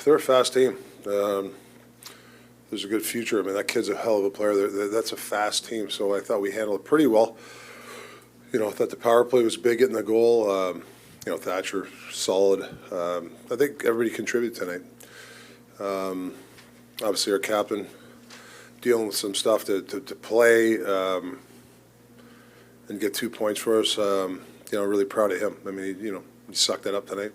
they're a fast team. There's a good future. I mean, that kid's a hell of a player. That's a fast team, so I thought we handled it pretty well. I thought the power play was big, getting the goal. Thatcher, solid. I think everybody contributed tonight. Obviously, our captain dealing with some stuff to play and get 2 points for us. Really proud of him. I mean, he sucked that up tonight.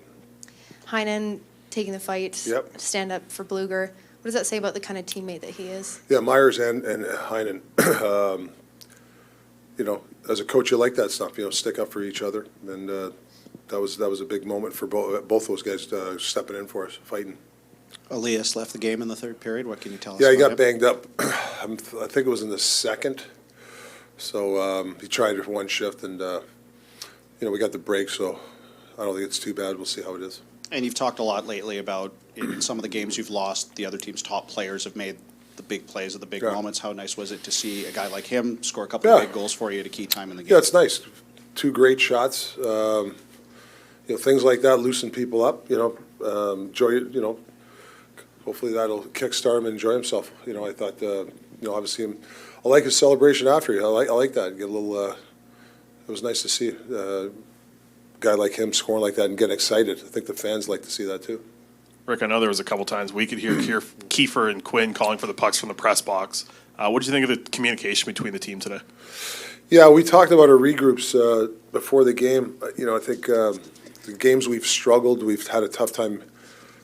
Heinen taking the fight, Yep. stand up for Bluger. What does that say about the kind of teammate that he is? Yeah, Myers and Heinen. As a coach, you like that stuff. Stick up for each other, and that was a big moment for both those guys stepping in for us, fighting. Elias left the game in the third period. What can you tell us? Yeah, he got him? banged up. I think it was in the second. So he tried it for one shift, and we got the break. So I don't think it's too bad. We'll see how it is. And you've talked a lot lately about in some of the games you've lost, the other team's top players have made the big plays at the big moments. How nice was it to see a guy like him score a couple of big goals for you at a key time in the game? Yeah, it's nice. 2 great shots. Things like that loosen people up. Enjoy. Hopefully that'll kickstart him and enjoy himself. I thought, obviously, I like his celebration after. I like that. Get a little. It was nice to see a guy like him scoring like that and get excited. I think the fans like to see that too. Rick, I know there was a couple times we could hear Kiefer and Quinn calling for the pucks from the press box. What did you think of the communication between the team today? Yeah, we talked about our regroups before the game. I think the games we've struggled, we've had a tough time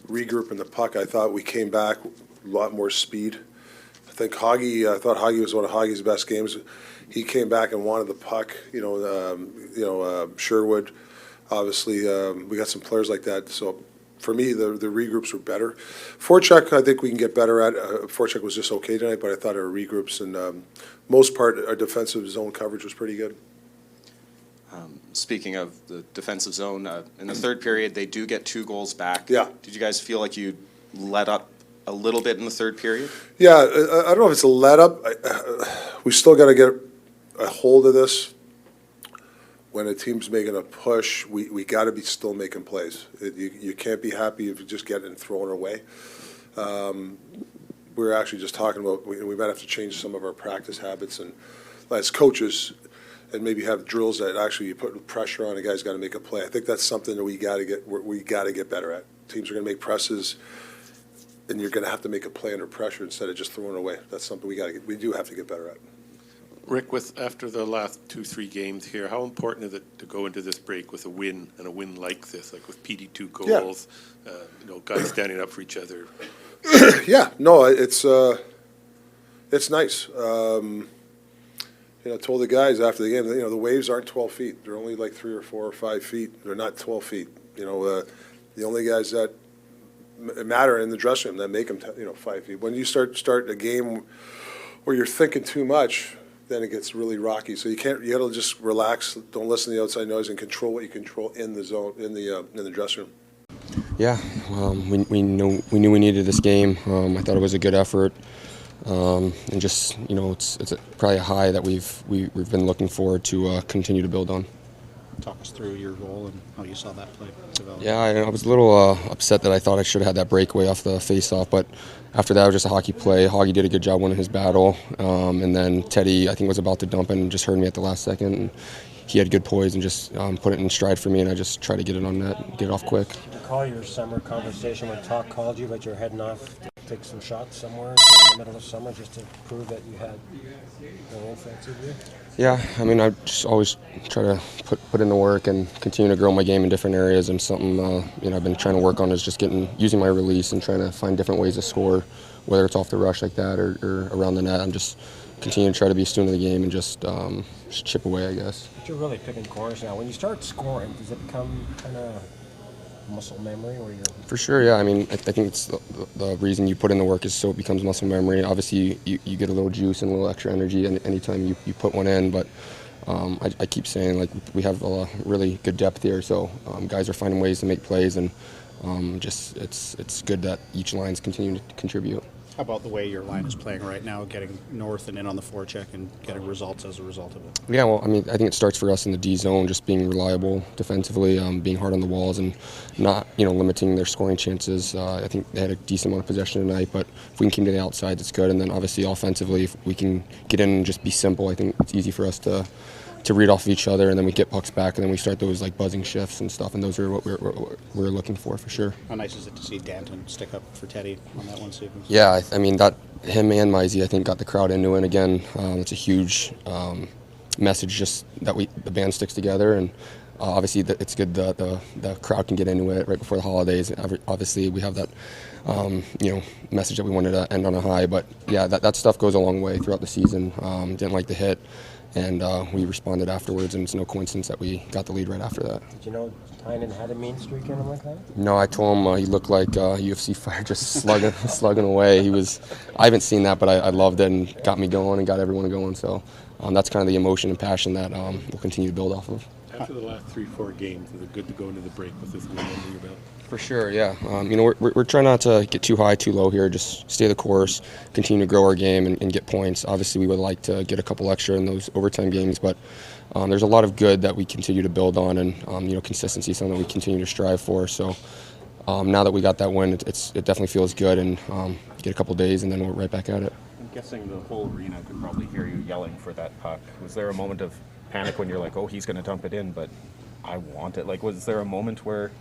regrouping the puck. I thought we came back a lot more speed. I thought Hoggy was one of Hoggy's best games. He came back and wanted the puck. Sherwood, obviously, we got some players like that. So for me, the regroups were better. Forecheck, I think we can get better at. Forecheck was just okay tonight, but I thought our regroups and most part, our defensive zone coverage was pretty good. Speaking of the defensive zone, in the third period, they do get 2 goals back. Yeah. Did you guys feel like you let up a little bit in the third period? Yeah, I don't know if it's a let up. We still got to get a hold of this. When a team's making a push, we got to be still making plays. You can't be happy if you just get it and throw it away. We're actually just talking about we might have to change some of our practice habits and as coaches, and maybe have drills that actually you put pressure on a guy's got to make a play. I think that's something that we got to get better at. Teams are going to make presses, and you're going to have to make a play under pressure instead of just throwing it away. That's something we do have to get better at. Rick, after the last 2-3 games here, how important is it to go into this break with a win, and a win like this, like with PD2 goals, guys standing up for each other? Yeah, no, it's nice. I told the guys after the game, the waves aren't 12 feet. They're only like 3 or 4 or 5 feet. They're not 12 feet. The only guys that matter in the dressing room that make them 5 feet. When you start a game where you're thinking too much, then it gets really rocky. So you got to just relax, don't listen to the outside noise, and control what you control in the zone, in the dressing room. Yeah, we knew we needed this game. I thought it was a good effort, and just it's probably a high that we've been looking forward to continue to build on. Talk us through your role and how you saw that play develop. Yeah, I was a little upset that I thought I should have had that breakaway off the face-off, but after that it was just a hockey play. Hoggy did a good job winning his battle, and then Teddy, I think, was about to dump it and just heard me at the last second. And he had good poise and just put it in stride for me, and I just tried to get it on net, get it off quick. Recall your summer conversation when Toc called you, but you're heading off to take some shots somewhere in the middle of summer just to prove that you had no offensive view? Yeah, I mean, I just always try to put in the work and continue to grow my game in different areas. And something I've been trying to work on is just using my release and trying to find different ways to score, whether it's off the rush like that or around the net. I'm just continuing to try to be a student of the game and just chip away, I guess. But you're really picking corners now. When you start scoring, does it become kind of muscle memory? Or For sure, yeah. I mean, I think it's the reason you put in the work is so it becomes muscle memory. Obviously, you get a little juice and a little extra energy anytime you put one in, but I keep saying, like, we have a really good depth here, so guys are finding ways to make plays, and just it's good that each line's continuing to contribute. How about the way your line is playing right now, getting north and in on the forecheck and getting results as a result of it? Yeah, well, I mean, I think it starts for us in the D zone, just being reliable defensively, being hard on the walls, and not, limiting their scoring chances. I think they had a decent amount of possession tonight, but if we can keep to the outside, it's good. And then obviously offensively, if we can get in and just be simple, I think it's easy for us to read off of each other, and then we get pucks back, and then we start those like buzzing shifts and stuff, and those are what we're looking for sure. How nice is it to see Danton stick up for Teddy on that one sequence? Yeah, I mean that him and Mizey, I think, got the crowd into it again. It's a huge message just that the band sticks together, and obviously it's good the crowd can get into it right before the holidays. Obviously we have that message that we wanted to end on a high, but yeah, that stuff goes a long way throughout the season. Didn't like the hit. And we responded afterwards, and it's no coincidence that we got the lead right after that. Did you know Heinen had a mean streak in him like that? No, I told him he looked like a UFC fighter, just slugging away. I haven't seen that, but I loved it and got me going and got everyone going. So that's kind of the emotion and passion that we'll continue to build off of. After the last 3-4 games, is it good to go into the break with this win under your belt? For sure, yeah. We're trying not to get too high, too low here. Just stay the course, continue to grow our game, and get points. Obviously, we would like to get a couple extra in those overtime games, but there's a lot of good that we continue to build on, and consistency is something that we continue to strive for. So now that we got that win, it definitely feels good, and get a couple days, and then we're right back at it. I'm guessing the whole arena could probably hear you yelling for that puck. Was there a moment of panic when you're like, oh, he's going to dump it in, but I want it? Like, was there a moment where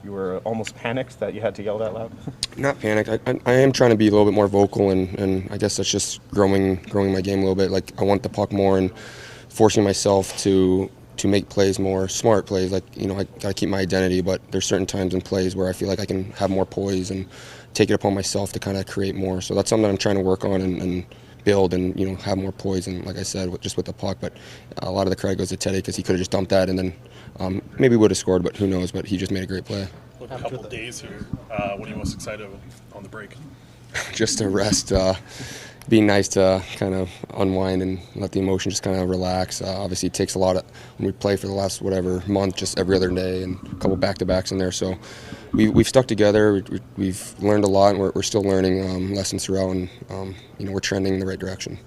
you were almost panicked that you had to yell that loud? Not panicked. I am trying to be a little bit more vocal, and I guess that's just growing my game a little bit. Like, I want the puck more and forcing myself to make plays more, smart plays. Like, I got to keep my identity, but there's certain times in plays where I feel like I can have more poise and take it upon myself to kind of create more. So that's something that I'm trying to work on and build and, have more poise. And like I said, just with the puck, but a lot of the credit goes to Teddy because he could have just dumped that and then maybe would have scored, but who knows, but he just made a great play. A couple days here. What are you most excited about on the break? Just to rest, being nice to kind of unwind and let the emotion just kind of relax. Obviously, it takes a lot when we play for the last month, just every other day, and a couple back-to-backs in there. So we've stuck together. We've learned a lot, and we're still learning lessons throughout, and we're trending in the right direction.